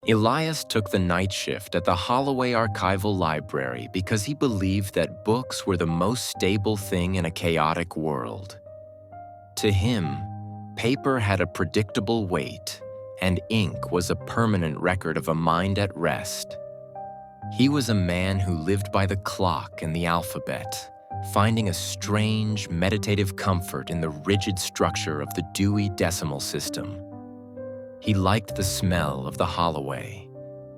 Elias took the night shift at the Holloway Archival Library because he believed that books were the most stable thing in a chaotic world. To him, paper had a predictable weight, and ink was a permanent record of a mind at rest. He was a man who lived by the clock and the alphabet, finding a strange, meditative comfort in the rigid structure of the Dewey Decimal System. He liked the smell of the Holloway,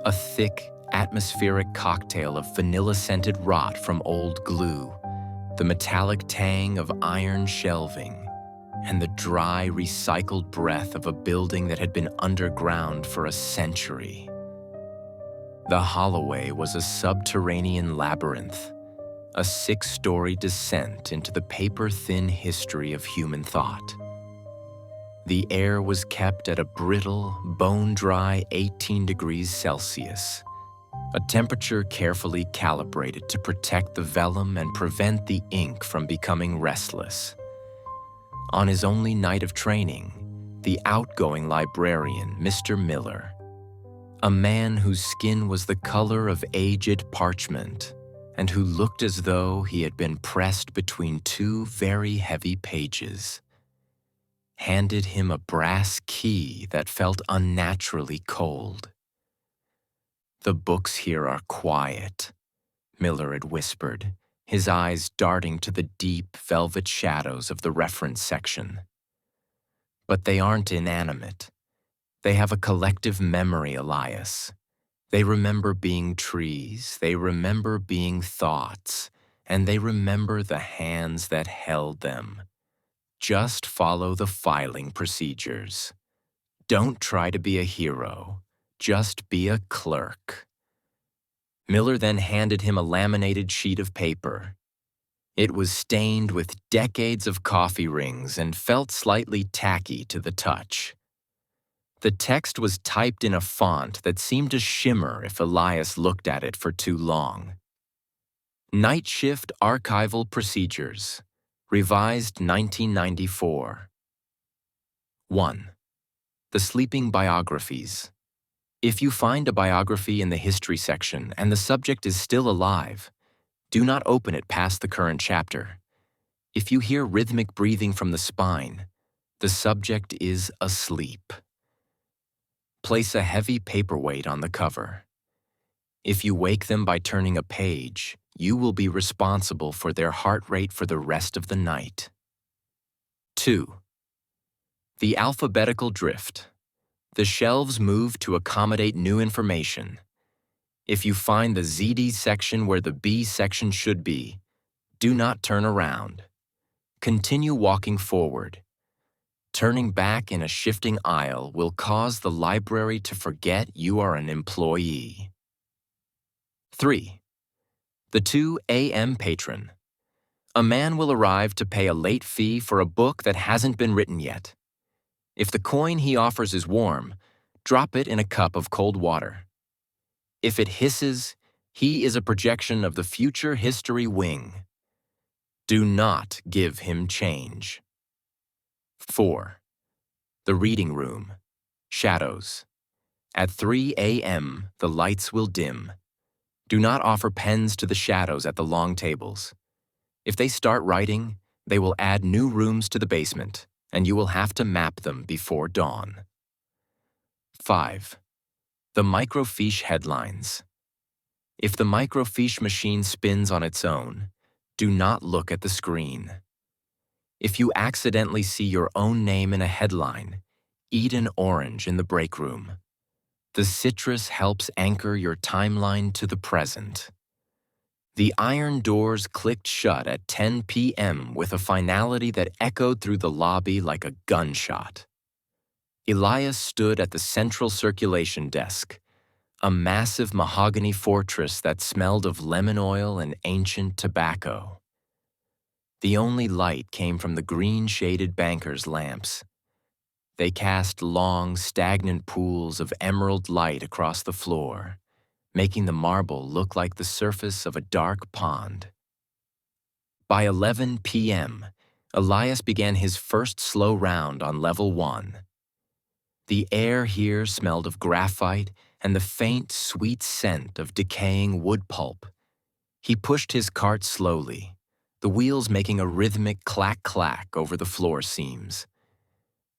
a thick, atmospheric cocktail of vanilla-scented rot from old glue, the metallic tang of iron shelving, and the dry, recycled breath of a building that had been underground for a century. The Holloway was a subterranean labyrinth, a 6-story descent into the paper-thin history of human thought. The air was kept at a brittle, bone-dry 18 degrees Celsius, a temperature carefully calibrated to protect the vellum and prevent the ink from becoming restless. On his only night of training, the outgoing librarian, Mr. Miller, a man whose skin was the color of aged parchment and who looked as though he had been pressed between two very heavy pages, handed him a brass key that felt unnaturally cold. "The books here are quiet," Miller had whispered, his eyes darting to the deep velvet shadows of the reference section. "But they aren't inanimate. They have a collective memory, Elias. They remember being trees, they remember being thoughts, and they remember the hands that held them. Just follow the filing procedures. Don't try to be a hero. Just be a clerk." Miller then handed him a laminated sheet of paper. It was stained with decades of coffee rings and felt slightly tacky to the touch. The text was typed in a font that seemed to shimmer if Elias looked at it for too long. Night Shift Archival Procedures, revised 1994. 1. The Sleeping Biographies. If you find a biography in the history section and the subject is still alive, do not open it past the current chapter. If you hear rhythmic breathing from the spine, the subject is asleep. Place a heavy paperweight on the cover. If you wake them by turning a page, you will be responsible for their heart rate for the rest of the night. 2. The alphabetical drift. The shelves move to accommodate new information. If you find the ZD section where the B section should be, do not turn around. Continue walking forward. Turning back in a shifting aisle will cause the library to forget you are an employee. 3. The 2 a.m. patron. A man will arrive to pay a late fee for a book that hasn't been written yet. If the coin he offers is warm, drop it in a cup of cold water. If it hisses, he is a projection of the future history wing. Do not give him change. 4. The reading room. Shadows. At 3 a.m., the lights will dim. Do not offer pens to the shadows at the long tables. If they start writing, they will add new rooms to the basement, and you will have to map them before dawn. 5. The microfiche headlines. If the microfiche machine spins on its own, do not look at the screen. If you accidentally see your own name in a headline, eat an orange in the break room. The citrus helps anchor your timeline to the present. The iron doors clicked shut at 10 p.m. with a finality that echoed through the lobby like a gunshot. Elias stood at the central circulation desk, a massive mahogany fortress that smelled of lemon oil and ancient tobacco. The only light came from the green-shaded banker's lamps. They cast long, stagnant pools of emerald light across the floor, making the marble look like the surface of a dark pond. By 11 p.m., Elias began his first slow round on level 1. The air here smelled of graphite and the faint, sweet scent of decaying wood pulp. He pushed his cart slowly, the wheels making a rhythmic clack-clack over the floor seams.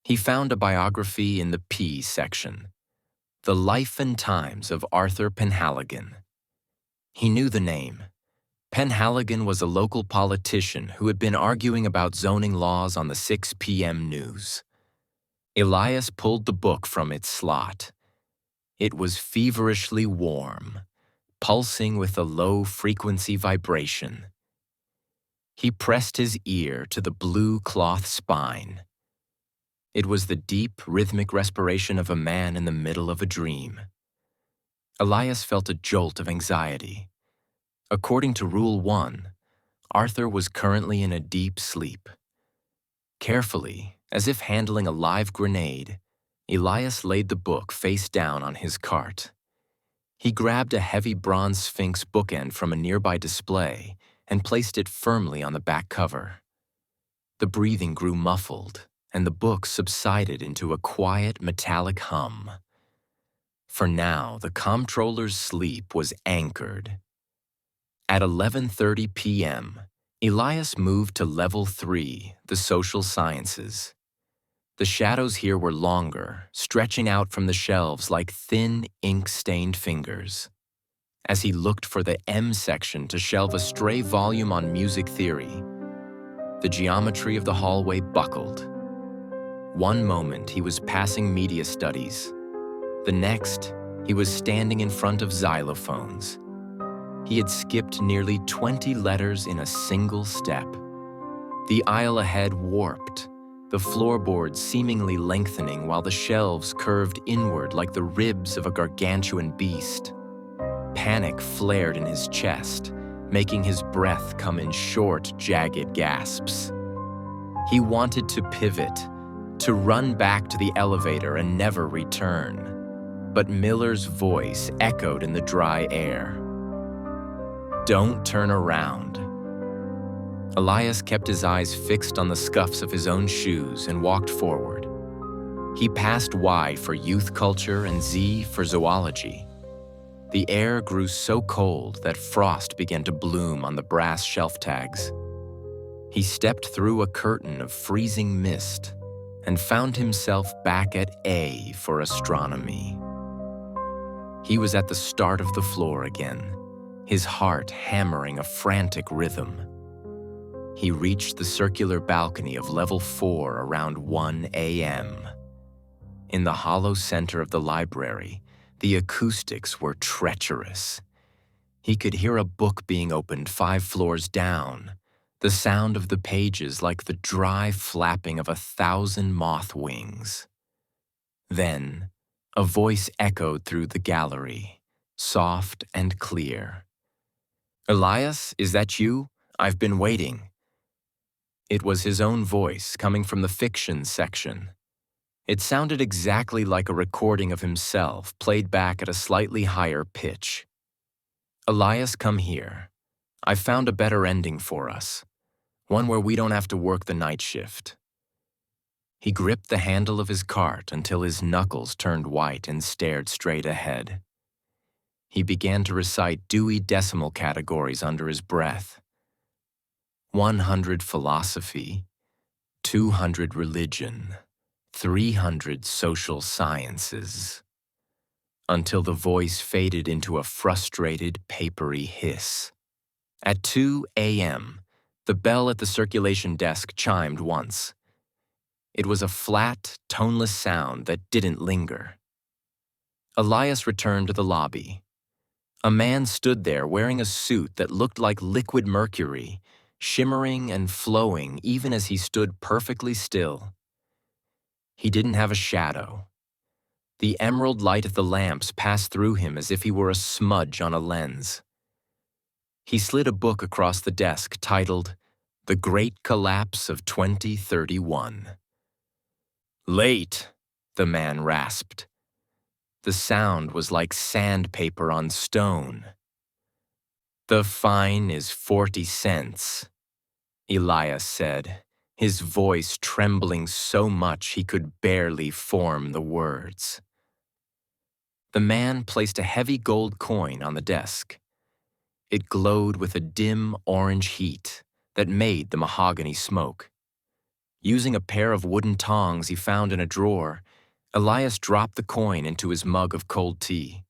He found a biography in the P section, The Life and Times of Arthur Penhaligon. He knew the name. Penhaligon was a local politician who had been arguing about zoning laws on the 6 p.m. news. Elias pulled the book from its slot. It was feverishly warm, pulsing with a low-frequency vibration. He pressed his ear to the blue cloth spine. It was the deep, rhythmic respiration of a man in the middle of a dream. Elias felt a jolt of anxiety. According to Rule 1, Arthur was currently in a deep sleep. Carefully, as if handling a live grenade, Elias laid the book face down on his cart. He grabbed a heavy bronze sphinx bookend from a nearby display and placed it firmly on the back cover. The breathing grew muffled, and the book subsided into a quiet metallic hum. For now, the comptroller's sleep was anchored. At 11:30 p.m., Elias moved to Level 3, the social sciences. The shadows here were longer, stretching out from the shelves like thin, ink-stained fingers. As he looked for the M section to shelve a stray volume on music theory, the geometry of the hallway buckled. One moment, he was passing media studies. The next, he was standing in front of xylophones. He had skipped nearly 20 letters in a single step. The aisle ahead warped, the floorboards seemingly lengthening while the shelves curved inward like the ribs of a gargantuan beast. Panic flared in his chest, making his breath come in short, jagged gasps. He wanted to pivot, to run back to the elevator and never return. But Miller's voice echoed in the dry air. "Don't turn around." Elias kept his eyes fixed on the scuffs of his own shoes and walked forward. He passed Y for youth culture and Z for zoology. The air grew so cold that frost began to bloom on the brass shelf tags. He stepped through a curtain of freezing mist and found himself back at A for astronomy. He was at the start of the floor again, his heart hammering a frantic rhythm. He reached the circular balcony of Level 4 around 1 a.m. In the hollow center of the library, the acoustics were treacherous. He could hear a book being opened 5 floors down, the sound of the pages like the dry flapping of 1,000 moth wings. Then, a voice echoed through the gallery, soft and clear. "Elias, is that you? I've been waiting." It was his own voice coming from the fiction section. It sounded exactly like a recording of himself played back at a slightly higher pitch. "Elias, come here. I've found a better ending for us. One where we don't have to work the night shift." He gripped the handle of his cart until his knuckles turned white and stared straight ahead. He began to recite Dewey Decimal categories under his breath. 100 philosophy, 200 religion, 300 social sciences, until the voice faded into a frustrated, papery hiss. At 2 a.m., the bell at the circulation desk chimed once. It was a flat, toneless sound that didn't linger. Elias returned to the lobby. A man stood there wearing a suit that looked like liquid mercury, shimmering and flowing even as he stood perfectly still. He didn't have a shadow. The emerald light of the lamps passed through him as if he were a smudge on a lens. He slid a book across the desk titled The Great Collapse of 2031. "Late," the man rasped. The sound was like sandpaper on stone. "The fine is 40 cents, Elias said, his voice trembling so much he could barely form the words. The man placed a heavy gold coin on the desk. It glowed with a dim orange heat that made the mahogany smoke. Using a pair of wooden tongs he found in a drawer, Elias dropped the coin into his mug of cold tea.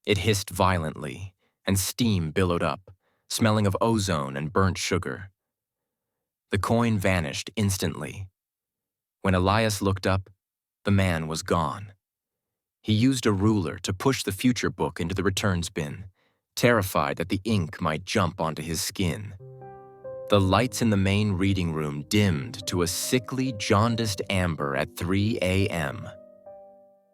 It hissed violently, and steam billowed up, smelling of ozone and burnt sugar. The coin vanished instantly. When Elias looked up, the man was gone. He used a ruler to push the future book into the returns bin, terrified that the ink might jump onto his skin. The lights in the main reading room dimmed to a sickly, jaundiced amber at 3 a.m.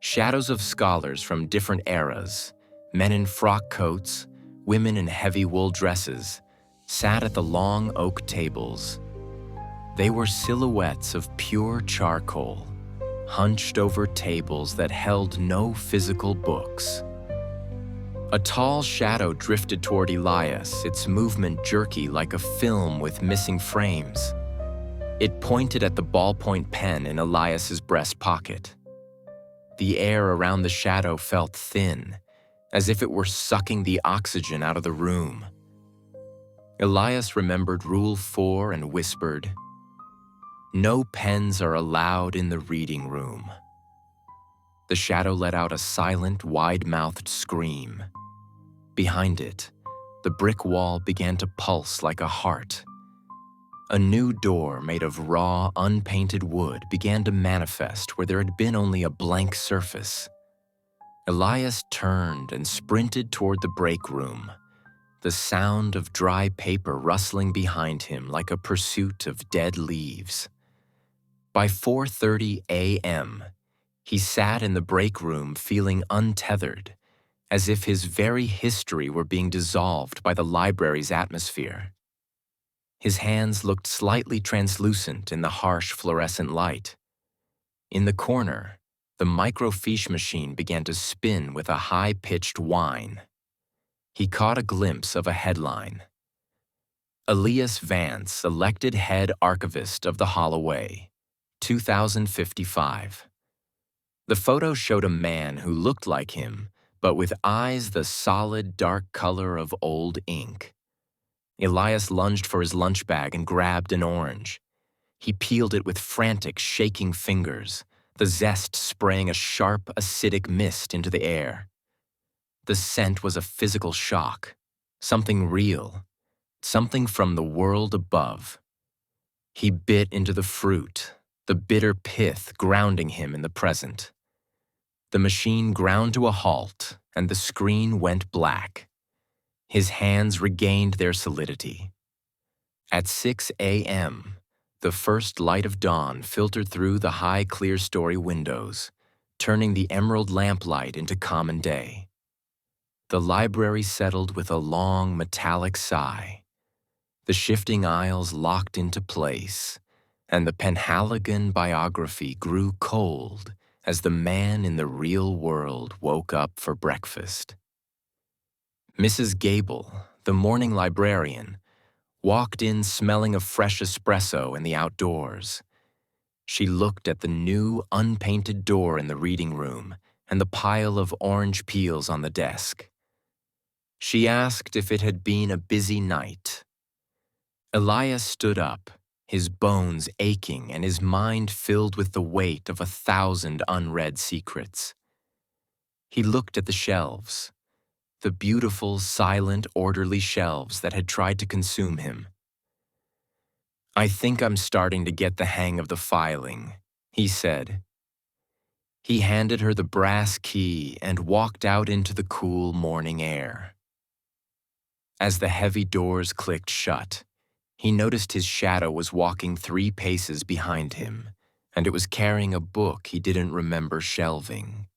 Shadows of scholars from different eras, men in frock coats, women in heavy wool dresses, sat at the long oak tables. They were silhouettes of pure charcoal, hunched over tables that held no physical books. A tall shadow drifted toward Elias, its movement jerky like a film with missing frames. It pointed at the ballpoint pen in Elias's breast pocket. The air around the shadow felt thin, as if it were sucking the oxygen out of the room. Elias remembered Rule 4 and whispered, "No pens are allowed in the reading room." The shadow let out a silent, wide-mouthed scream. Behind it, the brick wall began to pulse like a heart. A new door made of raw, unpainted wood began to manifest where there had been only a blank surface. Elias turned and sprinted toward the break room, the sound of dry paper rustling behind him like a pursuit of dead leaves. By 4:30 a.m., he sat in the break room feeling untethered, as if his very history were being dissolved by the library's atmosphere. His hands looked slightly translucent in the harsh fluorescent light. In the corner, the microfiche machine began to spin with a high-pitched whine. He caught a glimpse of a headline. Elias Vance, elected head archivist of the Holloway, 2055. The photo showed a man who looked like him, but with eyes the solid, dark color of old ink. Elias lunged for his lunch bag and grabbed an orange. He peeled it with frantic, shaking fingers, the zest spraying a sharp, acidic mist into the air. The scent was a physical shock, something real, something from the world above. He bit into the fruit, the bitter pith grounding him in the present. The machine ground to a halt, and the screen went black. His hands regained their solidity. At 6 a.m., the first light of dawn filtered through the high clear-story windows, turning the emerald lamplight into common day. The library settled with a long, metallic sigh. The shifting aisles locked into place, and the Penhaligon biography grew cold as the man in the real world woke up for breakfast. Mrs. Gable, the morning librarian, walked in smelling of fresh espresso in the outdoors. She looked at the new, unpainted door in the reading room and the pile of orange peels on the desk. She asked if it had been a busy night. Elias stood up, his bones aching and his mind filled with the weight of 1,000 unread secrets. He looked at the shelves, the beautiful, silent, orderly shelves that had tried to consume him. "I think I'm starting to get the hang of the filing," he said. He handed her the brass key and walked out into the cool morning air. As the heavy doors clicked shut, he noticed his shadow was walking 3 paces behind him, and it was carrying a book he didn't remember shelving.